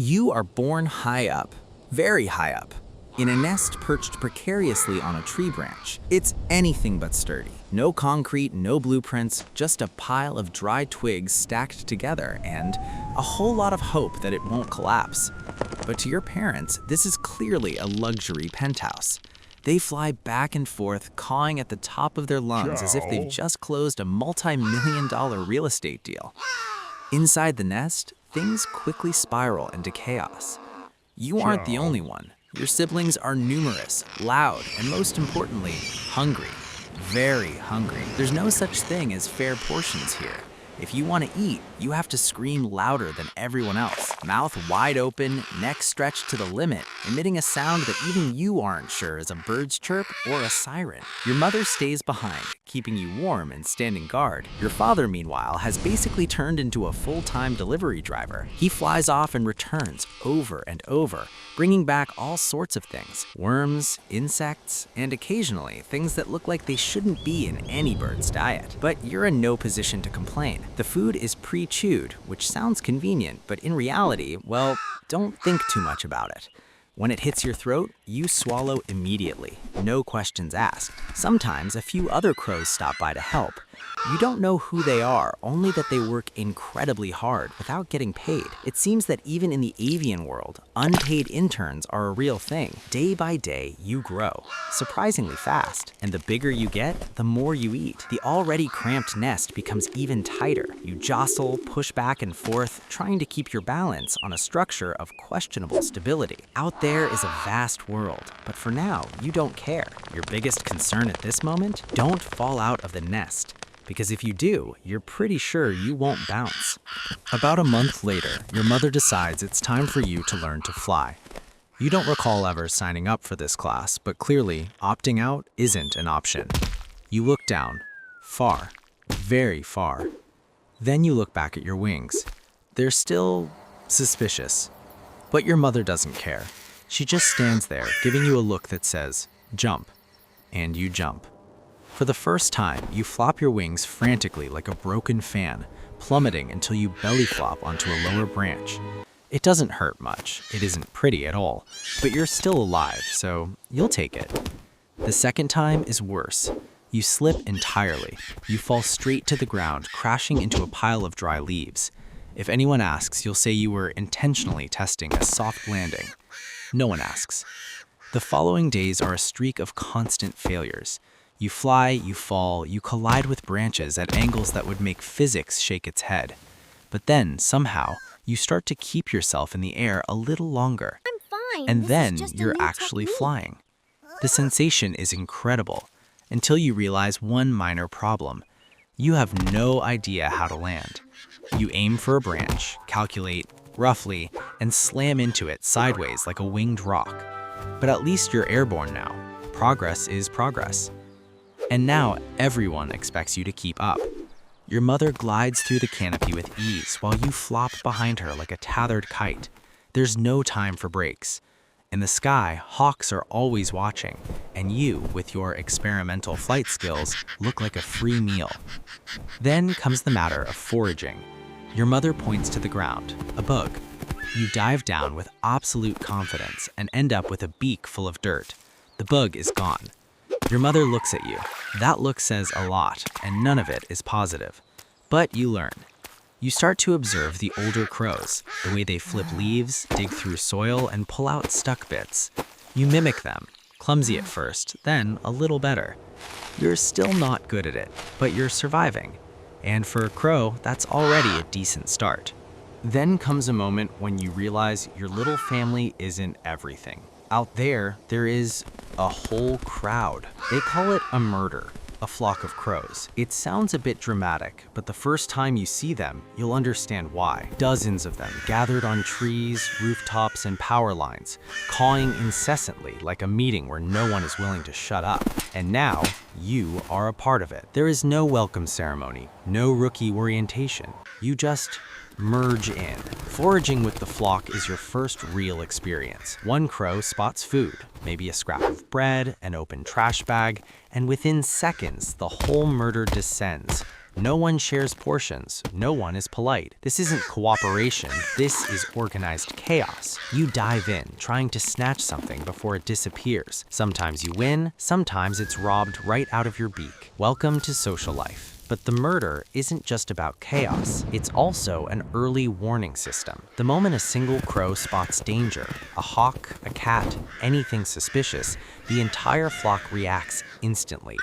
You are born high up, very high up, in a nest perched precariously on a tree branch. It's anything but sturdy. No concrete, no blueprints, just a pile of dry twigs stacked together and a whole lot of hope that it won't collapse. But to your parents, this is clearly a luxury penthouse. They fly back and forth, cawing at the top of their lungs as if they've just closed a multi-million-dollar real estate deal. Inside the nest, things quickly spiral into chaos. You aren't the only one. Your siblings are numerous, loud, and most importantly, hungry. Very hungry. There's no such thing as fair portions here. If you want to eat, you have to scream louder than everyone else. Mouth wide open, neck stretched to the limit, emitting a sound that even you aren't sure is a bird's chirp or a siren. Your mother stays behind, keeping you warm and standing guard. Your father, meanwhile, has basically turned into a full-time delivery driver. He flies off and returns over and over, bringing back all sorts of things. Worms, insects, and occasionally things that look like they shouldn't be in any bird's diet. But you're in no position to complain. The food is pre-chewed, which sounds convenient, but in reality, well, don't think too much about it. When it hits your throat, you swallow immediately, no questions asked. Sometimes a few other crows stop by to help. You don't know who they are, only that they work incredibly hard without getting paid. It seems that even in the avian world, unpaid interns are a real thing. Day by day, you grow, surprisingly fast. And the bigger you get, the more you eat. The already cramped nest becomes even tighter. You jostle, push back and forth, trying to keep your balance on a structure of questionable stability. Out there is a vast world, but for now, you don't care. Your biggest concern at this moment? Don't fall out of the nest. Because if you do, you're pretty sure you won't bounce. About a month later, your mother decides it's time for you to learn to fly. You don't recall ever signing up for this class, but clearly, opting out isn't an option. You look down, far, very far. Then you look back at your wings. They're still suspicious. But your mother doesn't care. She just stands there, giving you a look that says, jump. And you jump. For the first time, you flop your wings frantically like a broken fan, plummeting until you belly flop onto a lower branch. It doesn't hurt much, it isn't pretty at all, but you're still alive, so you'll take it. The second time is worse. You slip entirely. You fall straight to the ground, crashing into a pile of dry leaves. If anyone asks, you'll say you were intentionally testing a soft landing. No one asks. The following days are a streak of constant failures. You fly, you fall, you collide with branches at angles that would make physics shake its head. But then, somehow, you start to keep yourself in the air a little longer. I'm fine. And This then is just a you're new actually technique. flying. The sensation is incredible, until you realize one minor problem. You have no idea how to land. You aim for a branch, calculate, roughly, and slam into it sideways like a winged rock. But at least you're airborne now. Progress is progress. And now everyone expects you to keep up. Your mother glides through the canopy with ease while you flop behind her like a tethered kite. There's no time for breaks. In the sky, hawks are always watching, and you, with your experimental flight skills, look like a free meal. Then comes the matter of foraging. Your mother points to the ground, a bug. You dive down with absolute confidence and end up with a beak full of dirt. The bug is gone. Your mother looks at you. That look says a lot, and none of it is positive. But you learn. You start to observe the older crows, the way they flip leaves, dig through soil, and pull out stuck bits. You mimic them, clumsy at first, then a little better. You're still not good at it, but you're surviving. And for a crow, that's already a decent start. Then comes a moment when you realize your little family isn't everything. Out there is a whole crowd. They call it a murder, a flock of crows. It sounds a bit dramatic, but the first time you see them, you'll understand why. Dozens of them gathered on trees, rooftops, and power lines, cawing incessantly like a meeting where no one is willing to shut up. And now, you are a part of it. There is no welcome ceremony, no rookie orientation. You just merge in. Foraging with the flock is your first real experience. One crow spots food, maybe a scrap of bread, an open trash bag, and within seconds, the whole murder descends. No one shares portions. No one is polite. This isn't cooperation. This is organized chaos. You dive in, trying to snatch something before it disappears. Sometimes you win, sometimes it's robbed right out of your beak. Welcome to social life. But the murder isn't just about chaos, it's also an early warning system. The moment a single crow spots danger, a hawk, a cat, anything suspicious, the entire flock reacts instantly.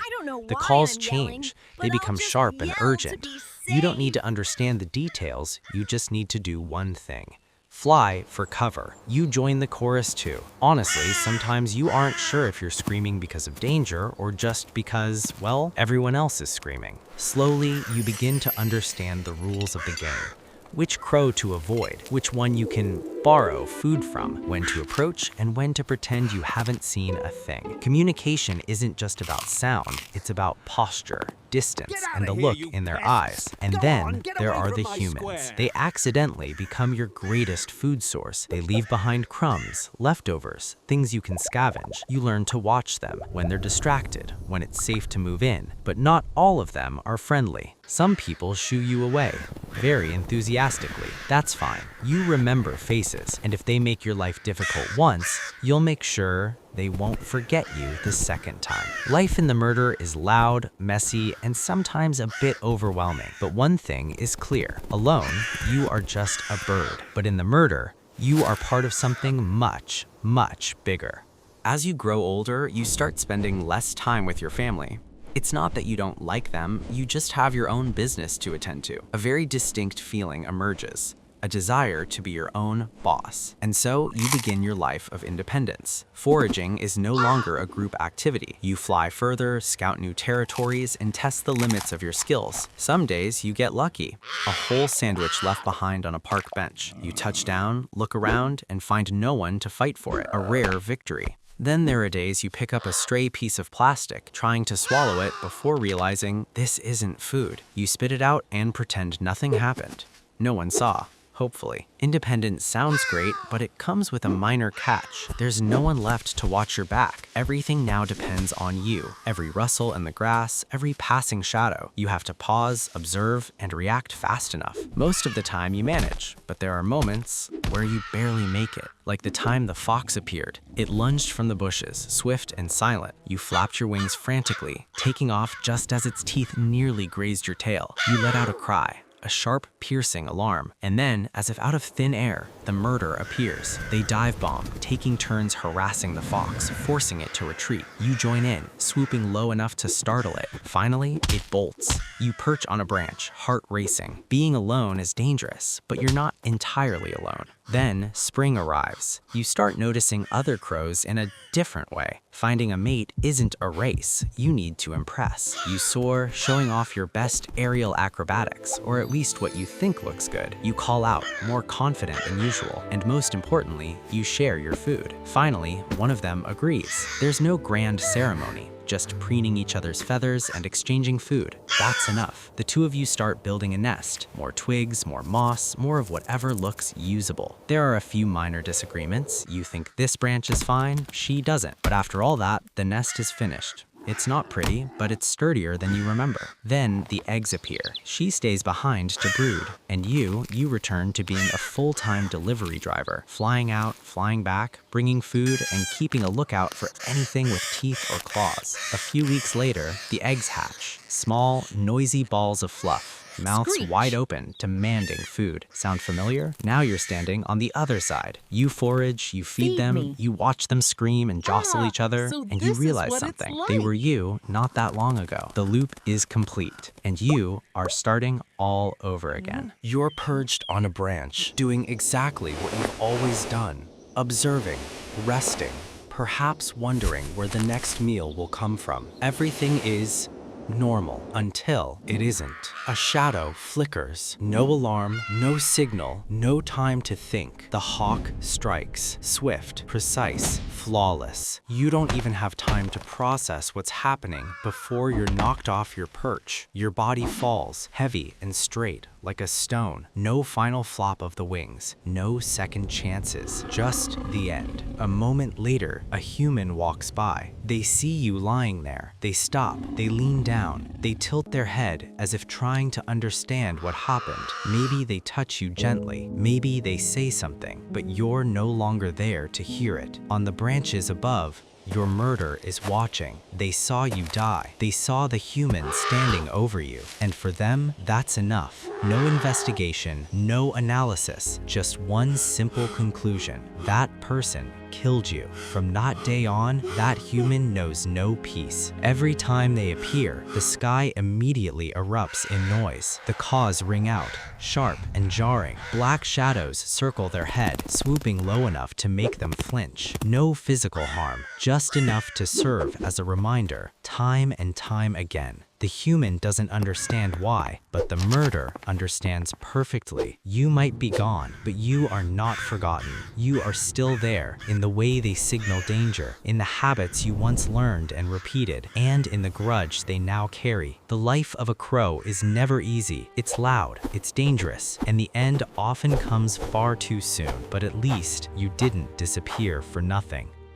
The calls change, they become sharp and urgent. You don't need to understand the details, you just need to do one thing. Fly for cover. You join the chorus too. Honestly, sometimes you aren't sure if you're screaming because of danger or just because, well, everyone else is screaming. Slowly, you begin to understand the rules of the game. Which crow to avoid, which one you can borrow food from, when to approach, and when to pretend you haven't seen a thing. Communication isn't just about sound, it's about posture, distance, and the look in their eyes. And then there are the humans. They accidentally become your greatest food source. They leave behind crumbs, leftovers, things you can scavenge. You learn to watch them when they're distracted, when it's safe to move in. But not all of them are friendly. Some people shoo you away, very enthusiastically. That's fine. You remember faces, and if they make your life difficult once, you'll make sure they won't forget you the second time. Life in the murder is loud, messy, and sometimes a bit overwhelming. But one thing is clear. Alone, you are just a bird. But in the murder, you are part of something much, much bigger. As you grow older, you start spending less time with your family. It's not that you don't like them, you just have your own business to attend to. A very distinct feeling emerges, a desire to be your own boss. And so you begin your life of independence. Foraging is no longer a group activity. You fly further, scout new territories, and test the limits of your skills. Some days you get lucky. A whole sandwich left behind on a park bench. You touch down, look around, and find no one to fight for it. A rare victory. Then there are days you pick up a stray piece of plastic, trying to swallow it before realizing this isn't food. You spit it out and pretend nothing happened. No one saw. Hopefully. Independence sounds great, but it comes with a minor catch. There's no one left to watch your back. Everything now depends on you. Every rustle in the grass, every passing shadow. You have to pause, observe, and react fast enough. Most of the time you manage, but there are moments where you barely make it. Like the time the fox appeared. It lunged from the bushes, swift and silent. You flapped your wings frantically, taking off just as its teeth nearly grazed your tail. You let out a cry. A sharp, piercing alarm. And then, as if out of thin air, the murder appears. They dive bomb, taking turns harassing the fox, forcing it to retreat. You join in, swooping low enough to startle it. Finally, it bolts. You perch on a branch, heart racing. Being alone is dangerous, but you're not entirely alone. Then, spring arrives. You start noticing other crows in a different way. Finding a mate isn't a race. You need to impress. You soar, showing off your best aerial acrobatics, or at least what you think looks good. You call out, more confident than usual. And most importantly, you share your food. Finally, one of them agrees. There's no grand ceremony. Just preening each other's feathers and exchanging food. That's enough. The two of you start building a nest. More twigs, more moss, more of whatever looks usable. There are a few minor disagreements. You think this branch is fine, she doesn't. But after all that, the nest is finished. It's not pretty, but it's sturdier than you remember. Then the eggs appear. She stays behind to brood. And you return to being a full-time delivery driver, flying out, flying back, bringing food, and keeping a lookout for anything with teeth or claws. A few weeks later, the eggs hatch. Small, noisy balls of fluff. Mouths Screech. wide open, demanding food. Sound familiar? Now you're standing on the other side. You forage, you feed Feed them, me. you watch them scream and jostle each other, so and you this is realize what it's something. like. They were you not that long ago. The loop is complete, and you are starting all over again. You're perched on a branch, doing exactly what you've always done. Observing, resting, perhaps wondering where the next meal will come from. Everything is normal until it isn't. A shadow flickers. No alarm, no signal, no time to think. The hawk strikes. Swift, precise, flawless. You don't even have time to process what's happening before you're knocked off your perch. Your body falls, heavy and straight, like a stone. No final flop of the wings, no second chances, just the end. A moment later, a human walks by. They see you lying there. They stop, they lean down, they tilt their head as if trying to understand what happened. Maybe they touch you gently, maybe they say something, but you're no longer there to hear it. On the branches above, your murder is watching. They saw you die. They saw the human standing over you. And for them, that's enough. No investigation, no analysis, just one simple conclusion. That person killed you. From that day on, that human knows no peace. Every time they appear, the sky immediately erupts in noise. The caws ring out, sharp and jarring. Black shadows circle their head, swooping low enough to make them flinch. No physical harm, just enough to serve as a reminder, time and time again. The human doesn't understand why, but the murder understands perfectly. You might be gone, but you are not forgotten. You are still there, in the way they signal danger, in the habits you once learned and repeated, and in the grudge they now carry. The life of a crow is never easy. It's loud, it's dangerous, and the end often comes far too soon. But at least you didn't disappear for nothing.